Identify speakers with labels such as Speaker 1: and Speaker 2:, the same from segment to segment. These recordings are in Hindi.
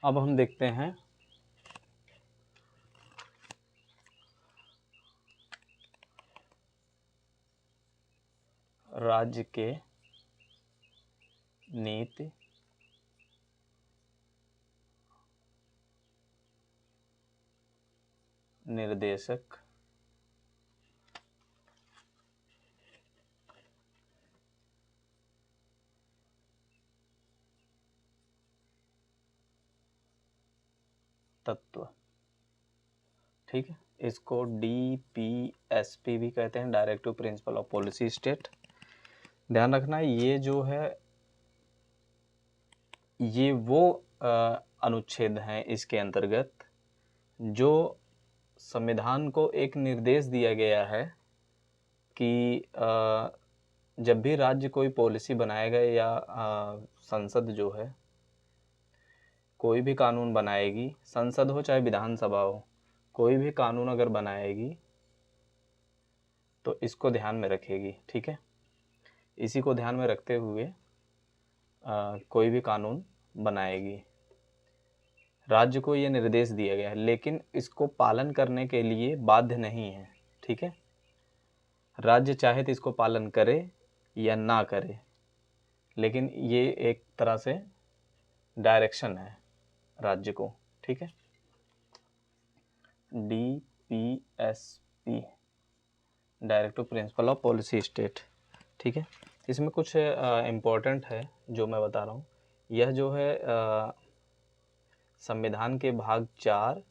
Speaker 1: अब हम देखते हैं राज्य के नीति निर्देशक तत्व। ठीक है, इसको DPSP भी कहते हैं, directive principle of policy state. ध्यान रखना ये जो है ये वो अनुच्छेद हैं इसके अंतर्गत जो संविधान को एक निर्देश दिया गया है कि जब भी राज्य कोई पॉलिसी बनाएगा या संसद जो है कोई भी कानून बनाएगी, संसद हो चाहे विधानसभा हो, कोई भी कानून अगर बनाएगी तो इसको ध्यान में रखेगी। ठीक है, इसी को ध्यान में रखते हुए कोई भी कानून बनाएगी। राज्य को ये निर्देश दिया गया है, लेकिन इसको पालन करने के लिए बाध्य नहीं है। ठीक है, राज्य चाहे तो इसको पालन करे या ना करे, लेकिन ये एक तरह से डायरेक्शन है राज्य को। ठीक है, DPSP, directive principle of policy state. ठीक है, इसमें कुछ इम्पोर्टेंट है जो मैं बता रहा हूँ। यह जो है संविधान के भाग 4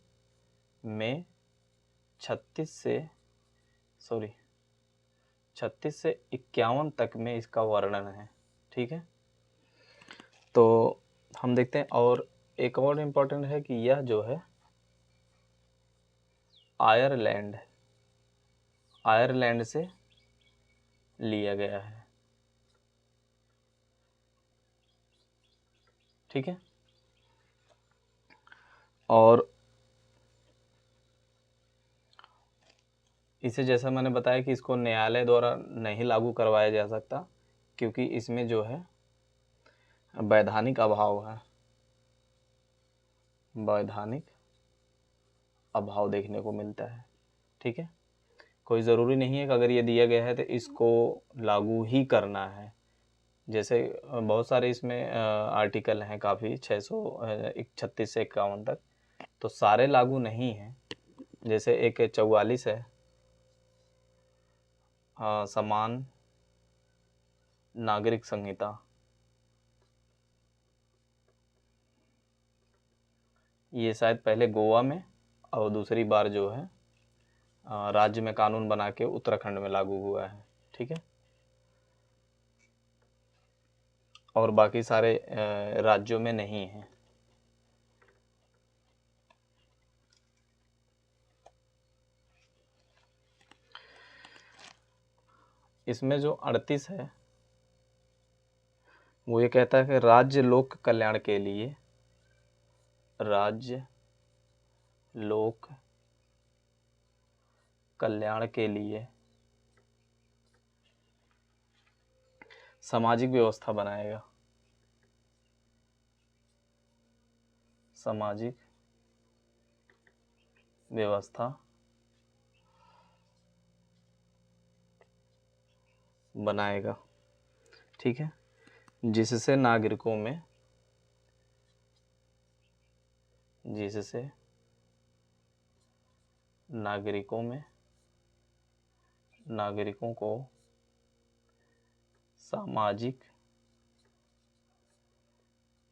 Speaker 1: में 36 से 51 तक में इसका वर्णन है। ठीक है, तो हम देखते हैं। और एक और इम्पोर्टेंट है कि यह जो है आयरलैंड से लिया गया है। ठीक है, और इसे जैसा मैंने बताया कि इसको न्यायालय द्वारा नहीं लागू करवाया जा सकता, क्योंकि इसमें जो है वैधानिक अभाव है, वैधानिक अभाव देखने को मिलता है। ठीक है, कोई ज़रूरी नहीं है कि अगर ये दिया गया है तो इसको लागू ही करना है। जैसे बहुत सारे इसमें आर्टिकल हैं, काफ़ी 36 से 51 तक, तो सारे लागू नहीं हैं। जैसे एक 44 है, समान नागरिक संहिता। ये शायद पहले गोवा में और दूसरी बार जो है राज्य में कानून बना के उत्तराखंड में लागू हुआ है। ठीक है, और बाकी सारे राज्यों में नहीं है। इसमें जो 38 है वो ये कहता है कि राज्य लोक कल्याण के लिए, राज्य लोक कल्याण के लिए सामाजिक व्यवस्था बनाएगा, सामाजिक व्यवस्था बनाएगा। ठीक है, जिससे नागरिकों में नागरिकों को सामाजिक,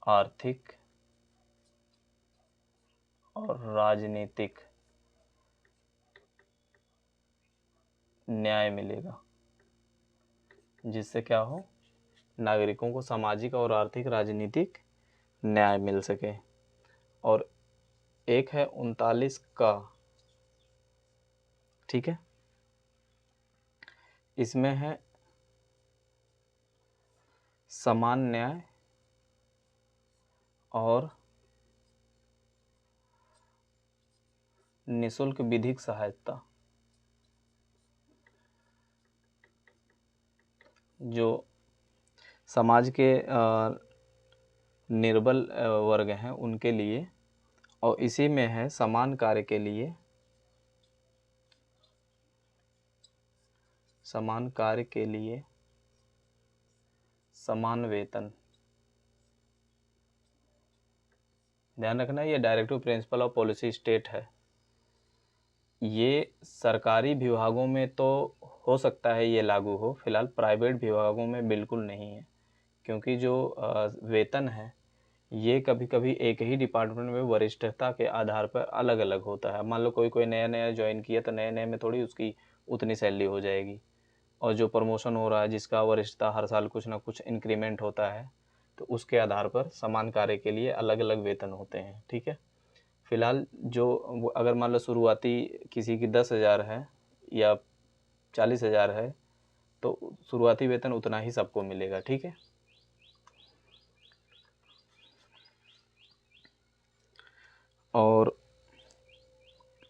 Speaker 1: आर्थिक और राजनीतिक न्याय मिलेगा। जिससे क्या हो, नागरिकों को सामाजिक और आर्थिक राजनीतिक न्याय मिल सके। और एक है 39 का। ठीक है, इसमें है समान न्याय और निशुल्क विधिक सहायता। जो समाज के निर्बल वर्ग हैं उनके लिए, और इसी में है समान कार्य के लिए, समान कार्य के लिए समान वेतन। ध्यान रखना ये directive principle of policy state है। ये सरकारी विभागों में तो हो सकता है ये लागू हो, फिलहाल प्राइवेट विभागों में बिल्कुल नहीं है, क्योंकि जो वेतन है ये कभी कभी एक ही डिपार्टमेंट में वरिष्ठता के आधार पर अलग अलग होता है। मान लो कोई कोई नया नया ज्वाइन किया तो नए नए में थोड़ी उसकी उतनी सैलरी हो जाएगी, और जो प्रमोशन हो रहा है जिसका वरिष्ठता हर साल कुछ ना कुछ इंक्रीमेंट होता है, तो उसके आधार पर समान कार्य के लिए अलग अलग वेतन होते हैं। ठीक है, फिलहाल जो अगर मान लो शुरुआती किसी की 10,000 है या 40,000 है, तो शुरुआती वेतन उतना ही सबको मिलेगा। ठीक है, और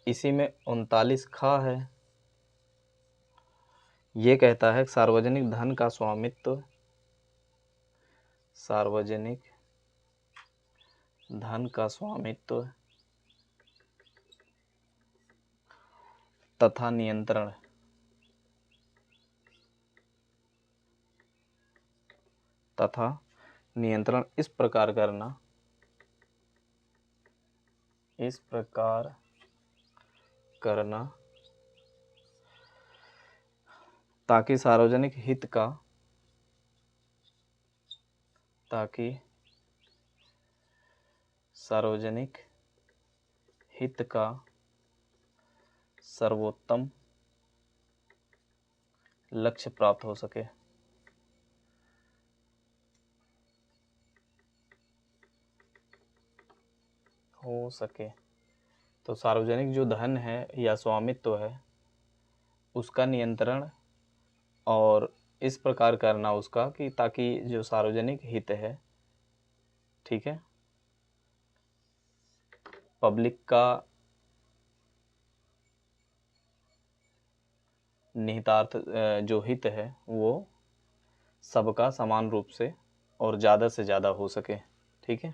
Speaker 1: इसी में 39 खा है, ये कहता है सार्वजनिक धन का स्वामित्व, सार्वजनिक धन का स्वामित्व तथा नियंत्रण, तथा नियंत्रण इस प्रकार करना, इस प्रकार करना ताकि सार्वजनिक हित का, ताकि सार्वजनिक हित का सर्वोत्तम लक्ष्य प्राप्त हो सके। तो सार्वजनिक जो धन है या स्वामित्व है उसका नियंत्रण और इस प्रकार करना उसका कि ताकि जो सार्वजनिक हित है, ठीक है, पब्लिक का निहितार्थ जो हित है वो सबका समान रूप से और ज़्यादा से ज़्यादा हो सके। ठीक है,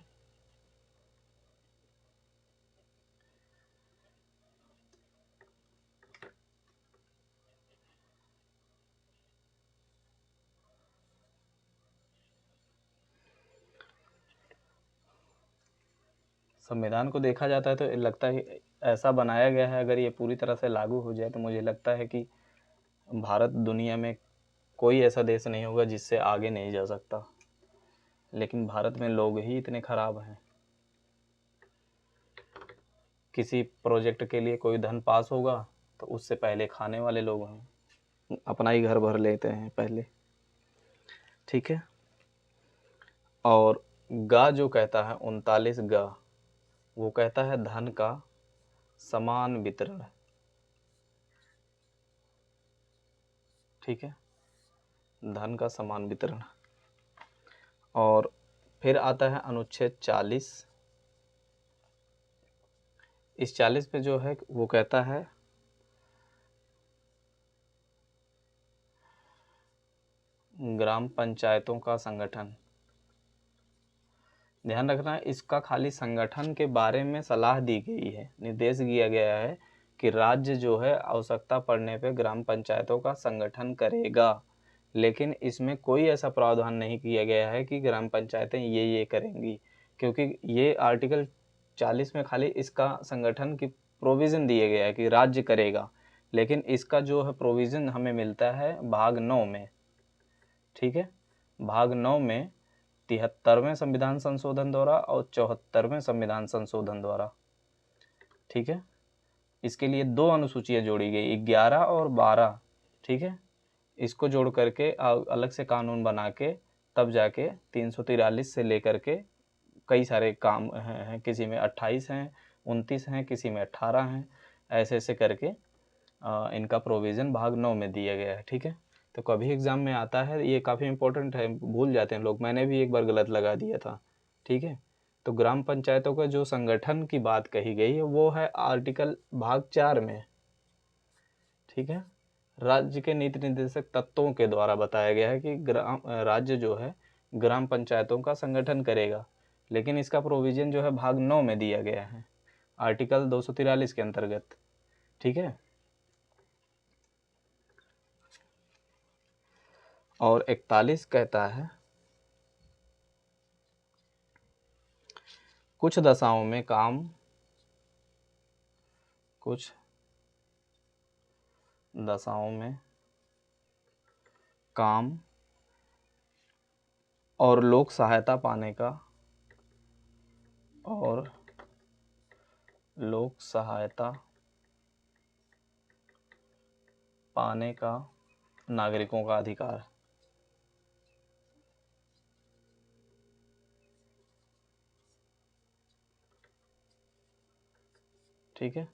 Speaker 1: संविधान को देखा जाता है तो लगता है ऐसा बनाया गया है, अगर ये पूरी तरह से लागू हो जाए तो मुझे लगता है कि भारत दुनिया में कोई ऐसा देश नहीं होगा जिससे आगे नहीं जा सकता। लेकिन भारत में लोग ही इतने खराब हैं। किसी प्रोजेक्ट के लिए कोई धन पास होगा तो उससे पहले खाने वाले लोग हैं, अपना ही घर भर लेते हैं पहले। ठीक है, और गा जो कहता है 39 गा, वो कहता है धन का समान वितरण। ठीक है, धन का समान वितरण। और फिर आता है अनुच्छेद 40। इस 40 पे जो है वो कहता है ग्राम पंचायतों का संगठन। ध्यान रखना इसका खाली संगठन के बारे में सलाह दी गई है, निर्देश दिया गया है कि राज्य जो है आवश्यकता पड़ने पे ग्राम पंचायतों का संगठन करेगा, लेकिन इसमें कोई ऐसा प्रावधान नहीं किया गया है कि ग्राम पंचायतें ये करेंगी, क्योंकि ये आर्टिकल 40 में खाली इसका संगठन की प्रोविज़न दिया गया है कि राज्य करेगा, लेकिन इसका जो है प्रोविज़न हमें मिलता है भाग 9 में। ठीक है, भाग 9 में 73वें संविधान संशोधन द्वारा और 74वें संविधान संशोधन द्वारा। ठीक है, इसके लिए दो अनुसूचियां जोड़ी गई, 11 और 12। ठीक है, इसको जोड़ करके अलग से कानून बना के तब जाके 343 से लेकर के कई सारे काम हैं, किसी में 28 हैं, 29 हैं, किसी में 18 हैं, ऐसे ऐसे करके इनका प्रोविज़न भाग 9 में दिया गया है। ठीक है, तो कभी एग्ज़ाम में आता है, ये काफ़ी इंपॉर्टेंट है, भूल जाते हैं लोग, मैंने भी एक बार गलत लगा दिया था। ठीक है, तो ग्राम पंचायतों का जो संगठन की बात कही गई है वो है आर्टिकल भाग 4 में। ठीक है, राज्य के नीति निर्देशक तत्वों के द्वारा बताया गया है कि राज्य जो है ग्राम पंचायतों का संगठन करेगा। लेकिन इसका प्रोविज़न जो है भाग 9 में दिया गया है, आर्टिकल 243 के अंतर्गत। ठीक है। और 41 कहता है, कुछ दशाओं में काम और लोक सहायता पाने का नागरिकों का अधिकार। ठीक है।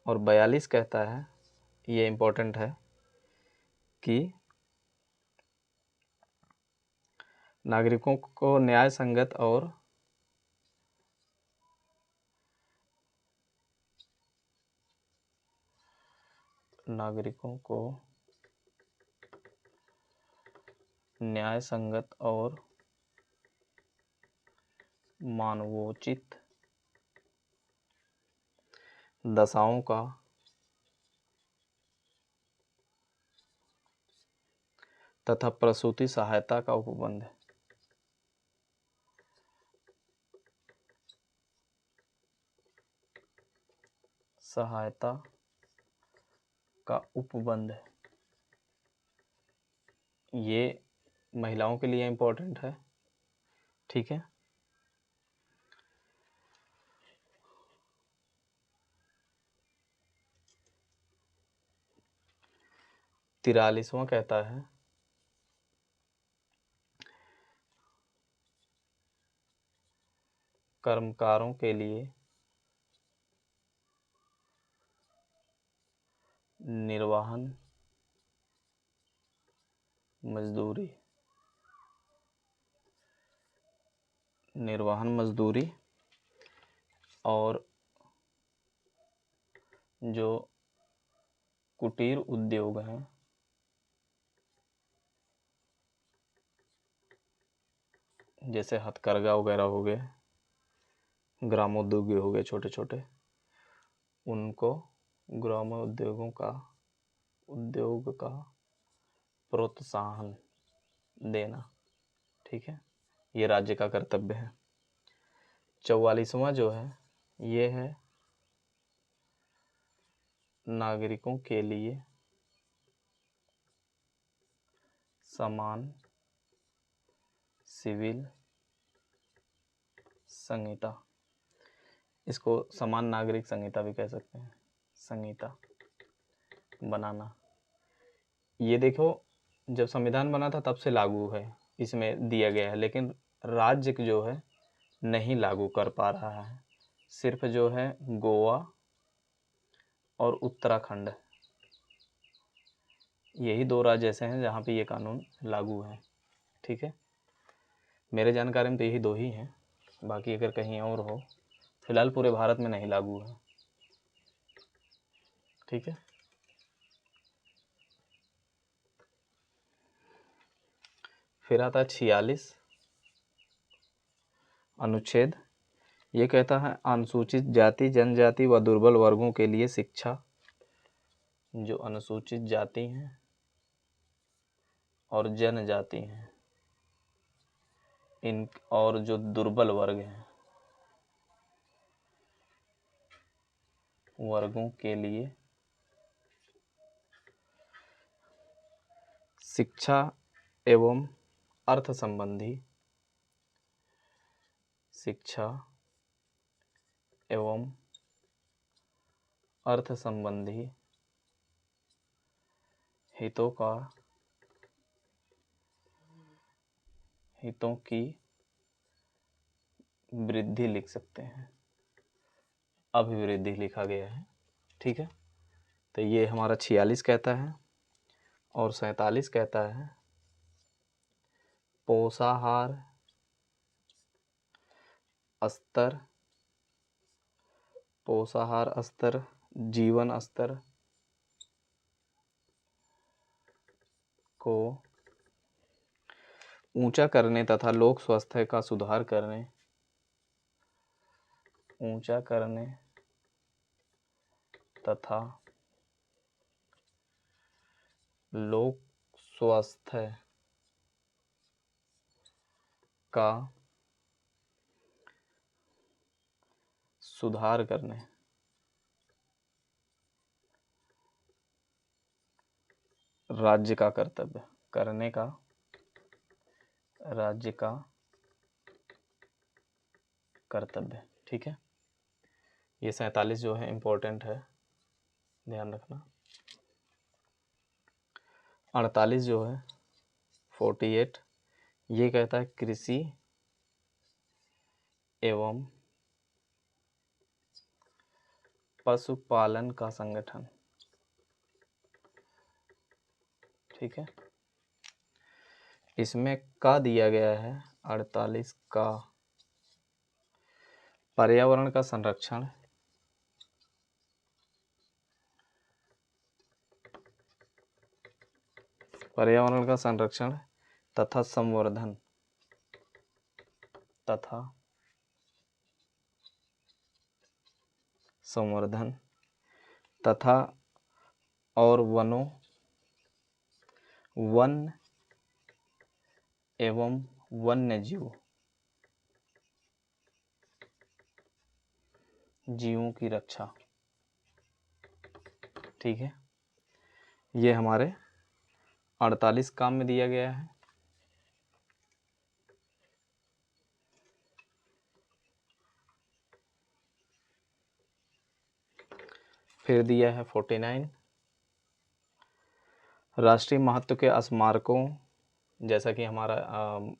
Speaker 1: और 42 कहता है, ये इम्पोर्टेंट है, कि नागरिकों को न्याय संगत और मानवोचित दशाओं का तथा प्रसूति सहायता का उपबंध। ये महिलाओं के लिए इम्पोर्टेंट है। ठीक है। 43वां कहता है, कर्मकारों के लिए निर्वहन मजदूरी और जो कुटीर उद्योग हैं, जैसे हथकरघा वगैरह हो गए, ग्रामोद्योग हो गए छोटे छोटे, उनको ग्रामोद्योगों का प्रोत्साहन देना। ठीक है। ये राज्य का कर्तव्य है। 44वां जो है, ये है नागरिकों के लिए समान सिविल संहिता। इसको समान नागरिक संहिता भी कह सकते हैं, संहिता बनाना। ये देखो, जब संविधान बना था तब से लागू है, इसमें दिया गया है, लेकिन राज्य जो है नहीं लागू कर पा रहा है। सिर्फ जो है गोवा और उत्तराखंड, यही 2 राज्य ऐसे हैं जहाँ पे ये कानून लागू है। ठीक है। मेरे जानकारी में तो यही 2 ही हैं, बाकी अगर कहीं और हो, फिलहाल पूरे भारत में नहीं लागू है। ठीक है। फिर आता है 46 अनुच्छेद। ये कहता है, अनुसूचित जाति, जनजाति व दुर्बल वर्गों के लिए शिक्षा। जो अनुसूचित जाति हैं और जनजाति हैं, इन और जो दुर्बल वर्ग हैं, वर्गों के लिए शिक्षा एवं अर्थ संबंधी हितों की वृद्धि लिख सकते हैं, अभिवृद्धि लिखा गया है। ठीक है। तो ये हमारा 46 कहता है। और 47 कहता है, पोषाहार स्तर, जीवन स्तर को ऊंचा करने तथा लोक स्वास्थ्य का सुधार करने, ऊंचा करने तथा लोक स्वास्थ्य का सुधार करने, राज्य का कर्तव्य, करने का राज्य का कर्तव्य। ठीक है, ये 47 जो है इम्पोर्टेंट है, ध्यान रखना। 48 जो है 48, ये कहता है कृषि एवं पशुपालन का संगठन। ठीक है, इसमें का दिया गया है 48 का, पर्यावरण का संरक्षण, पर्यावरण का संरक्षण तथा संवर्धन, तथा संवर्धन तथा और वन एवं वन्य जीवों की रक्षा। ठीक है, ये हमारे 48 काम में दिया गया है। फिर दिया है 49, राष्ट्रीय महत्व के स्मारकों, जैसा कि हमारा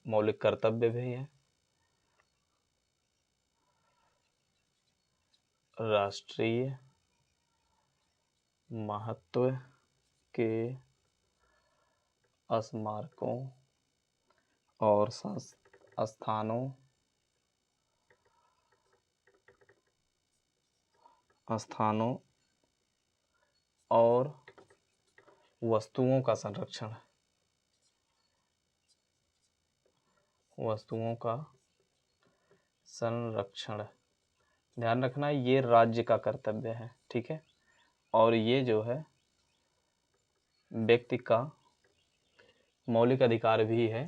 Speaker 1: मौलिक कर्तव्य भी है, राष्ट्रीय महत्व के स्मारकों और स्थानों और वस्तुओं का संरक्षण, वस्तुओं का संरक्षण। ध्यान रखना ये राज्य का कर्तव्य है। ठीक है, और ये जो है व्यक्ति का मौलिक अधिकार भी है,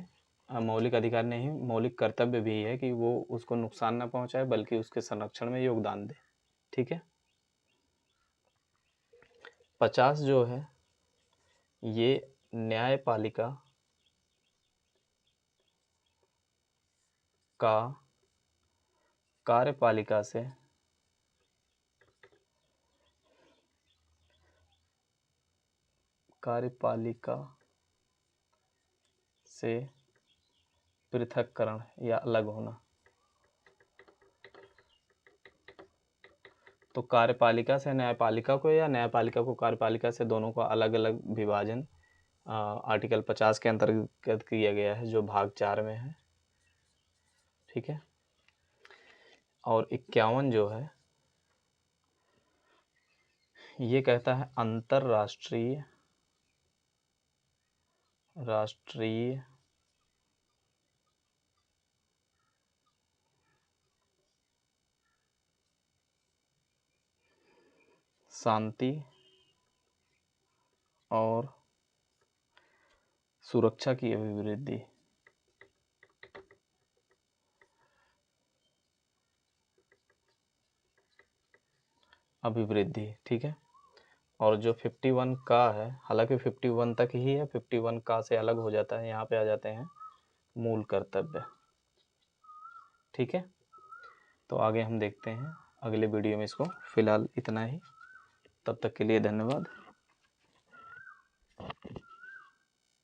Speaker 1: मौलिक अधिकार नहीं, मौलिक कर्तव्य भी है कि वो उसको नुकसान ना पहुंचाए बल्कि उसके संरक्षण में योगदान दे। ठीक है, 50 जो है ये न्यायपालिका का कार्यपालिका से पृथक्करण या अलग होना। तो कार्यपालिका से न्यायपालिका को या न्यायपालिका को कार्यपालिका से, दोनों का अलग अलग विभाजन आर्टिकल 50 के अंतर्गत किया गया है, जो भाग 4 में है। ठीक है, और 51 जो है ये कहता है अंतरराष्ट्रीय शांति और सुरक्षा की अभिवृद्धि। ठीक है, और जो 51 का है, हालांकि 51 तक ही है, 51 का से अलग हो जाता है, यहाँ पे आ जाते हैं मूल कर्तव्य। ठीक है, तो आगे हम देखते हैं अगले वीडियो में इसको। फिलहाल इतना ही, तब तक के लिए धन्यवाद।